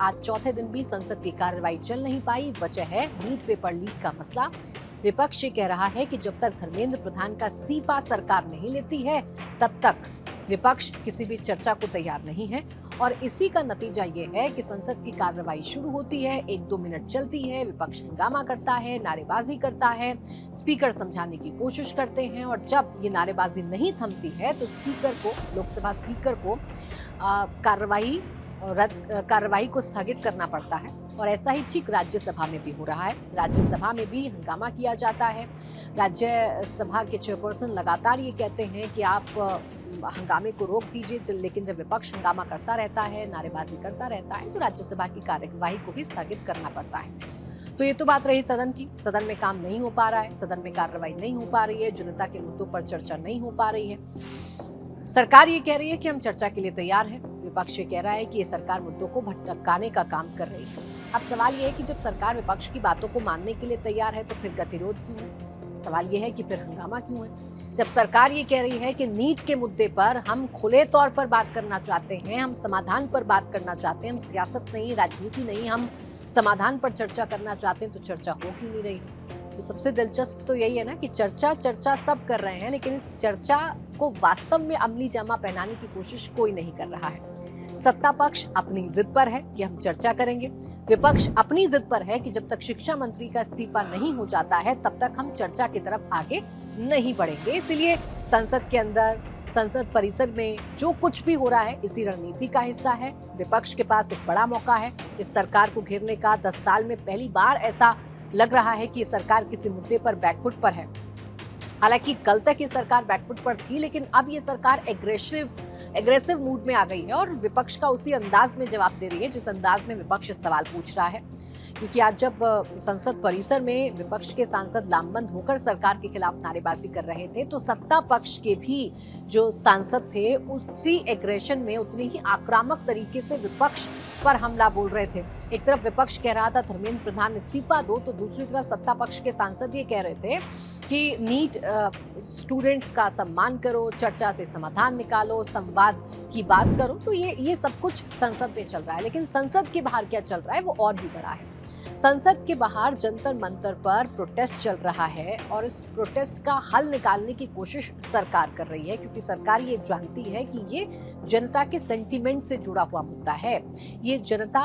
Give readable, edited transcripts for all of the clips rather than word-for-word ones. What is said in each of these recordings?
आज चौथे दिन भी संसद की कार्रवाई चल नहीं पाई। वजह है नीट पेपर लीक का मसला। विपक्ष ये कह रहा है कि जब तक धर्मेंद्र प्रधान का इस्तीफा सरकार नहीं लेती है, तब तक विपक्ष किसी भी चर्चा को तैयार नहीं है। और इसी का नतीजा ये है कि संसद की कार्रवाई शुरू होती है, 1-2 मिनट चलती है, विपक्ष हंगामा करता है, नारेबाजी करता है, स्पीकर समझाने की कोशिश करते हैं, और जब ये नारेबाजी नहीं थमती है तो लोकसभा स्पीकर को कार्रवाई को स्थगित करना पड़ता है। और ऐसा ही ठीक राज्यसभा में भी हो रहा है। राज्यसभा में भी हंगामा किया जाता है। राज्यसभा के चेयरपर्सन लगातार ये कहते हैं कि आप हंगामे को रोक दीजिए, लेकिन जब विपक्ष हंगामा करता रहता है, नारेबाजी करता रहता है, तो राज्यसभा की कार्यवाही को भी स्थगित करना पड़ता है। तो ये तो बात रही सदन की। सदन में काम नहीं हो पा रहा है, सदन में कार्रवाई नहीं हो पा रही है, जनता के मुद्दों पर चर्चा नहीं हो पा रही है। सरकार ये कह रही है कि हम चर्चा के लिए तैयार हैं। विपक्ष ये कह रहा है कि ये सरकार मुद्दों को भटकाने का काम कर रही है। अब सवाल ये है कि जब सरकार विपक्ष की बातों को मानने के लिए तैयार है, तो फिर गतिरोध क्यों है? सवाल ये है कि फिर हंगामा क्यों है? जब सरकार ये कह रही है कि नीट के मुद्दे पर हम खुले तौर पर बात करना चाहते हैं, हम समाधान पर बात करना चाहते हैं, हम सियासत नहीं, राजनीति नहीं, हम समाधान पर चर्चा करना चाहते हैं, तो चर्चा हो क्यों नहीं रही? तो सबसे दिलचस्प तो यही है ना कि चर्चा सब कर रहे हैं, लेकिन इस चर्चा को वास्तव में अमली जामा पहनाने की कोशिश कोई नहीं कर रहा है। सत्ता पक्ष अपनी जिद पर है कि हम चर्चा करेंगे, विपक्ष अपनी जिद पर है कि जब तक शिक्षा मंत्री का इस्तीफा नहीं हो जाता है, तब तक हम चर्चा की तरफ आगे नहीं बढ़ेंगे। इसलिए संसद के अंदर, संसद परिसर में जो कुछ भी हो रहा है, इसी रणनीति का हिस्सा है। विपक्ष के पास एक बड़ा मौका है इस सरकार को घेरने का। 10 साल में पहली बार ऐसा लग रहा है कि सरकार किसी मुद्दे पर बैकफुट पर है। हालांकि कल तक ये सरकार बैकफुट पर थी, लेकिन अब ये सरकार एग्रेसिव मूड में आ गई है और विपक्ष का उसी अंदाज में जवाब दे रही है जिस अंदाज में विपक्ष सवाल पूछ रहा है। क्योंकि आज जब संसद परिसर में विपक्ष के सांसद लामबंद होकर सरकार के खिलाफ नारेबाजी कर रहे थे, तो सत्ता पक्ष के भी जो सांसद थे उसी एग्रेशन में, उतनी ही आक्रामक तरीके से विपक्ष पर हमला बोल रहे थे। एक तरफ विपक्ष कह रहा था धर्मेंद्र प्रधान इस्तीफा दो, तो दूसरी तरफ सत्ता पक्ष के सांसद ये कह रहे थे कि नीट स्टूडेंट्स का सम्मान करो, चर्चा से समाधान निकालो, संवाद की बात करो। तो ये सब कुछ संसद में चल रहा है, लेकिन संसद के बाहर क्या चल रहा है वो और भी बड़ा है। संसद के बाहर जंतर मंतर पर प्रोटेस्ट चल रहा है और इस प्रोटेस्ट का हल निकालने की कोशिश सरकार कर रही है, क्योंकि सरकार ये जानती है कि ये जनता के सेंटीमेंट से जुड़ा हुआ मुद्दा है, ये जनता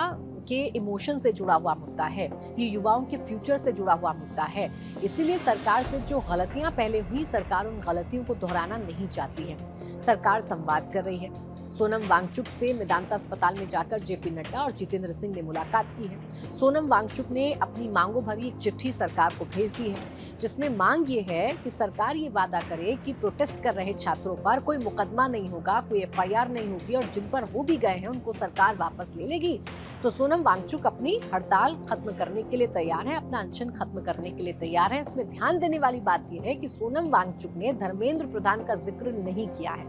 के इमोशन से जुड़ा हुआ मुद्दा है, ये युवाओं के फ्यूचर से जुड़ा हुआ मुद्दा है। इसीलिए सरकार से जो गलतियां पहले हुई, सरकार उन गलतियों को दोहराना नहीं चाहती है। सरकार संवाद कर रही है। सोनम वांगचुक से मेदांता अस्पताल में जाकर जेपी नड्डा और जितेंद्र सिंह ने मुलाकात की है। सोनम वांगचुक ने अपनी मांगों भरी एक चिट्ठी सरकार को भेज दी है, जिसमें मांग ये है कि सरकार ये वादा करे कि प्रोटेस्ट कर रहे छात्रों पर कोई मुकदमा नहीं होगा, कोई एफआईआर नहीं होगी, और जिन पर हो भी गए हैं उनको सरकार वापस ले लेगी। तो सोनम वांगचुक अपनी हड़ताल खत्म करने के लिए तैयार है, अपना अनशन खत्म करने के लिए तैयार है। इसमें ध्यान देने वाली बात यह है कि सोनम वांगचुक ने धर्मेंद्र प्रधान का जिक्र नहीं किया है,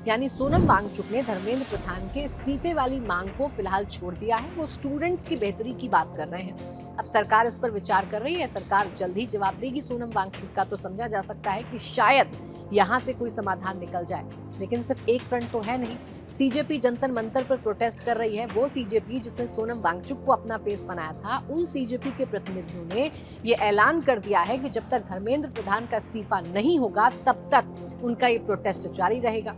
यानी सोनम वांगचुक ने धर्मेंद्र प्रधान के इस्तीफे वाली मांग को फिलहाल छोड़ दिया है। वो स्टूडेंट्स की बेहतरी की बात कर रहे हैं। अब सरकार इस पर विचार कर रही है, सरकार जल्द ही जवाब देगी सोनम वांगचुक का। तो समझा जा सकता है कि शायद यहाँ से कोई समाधान निकल जाए। लेकिन सिर्फ एक फ्रंट तो है नहीं। सीजेपी जंतर मंतर पर प्रोटेस्ट कर रही है। वो सीजेपी जिसने सोनम वांगचुक को अपना फेस बनाया था, उन सीजेपी के प्रतिनिधियों ने ये ऐलान कर दिया है कि जब तक धर्मेंद्र प्रधान का इस्तीफा नहीं होगा, तब तक उनका ये प्रोटेस्ट जारी रहेगा।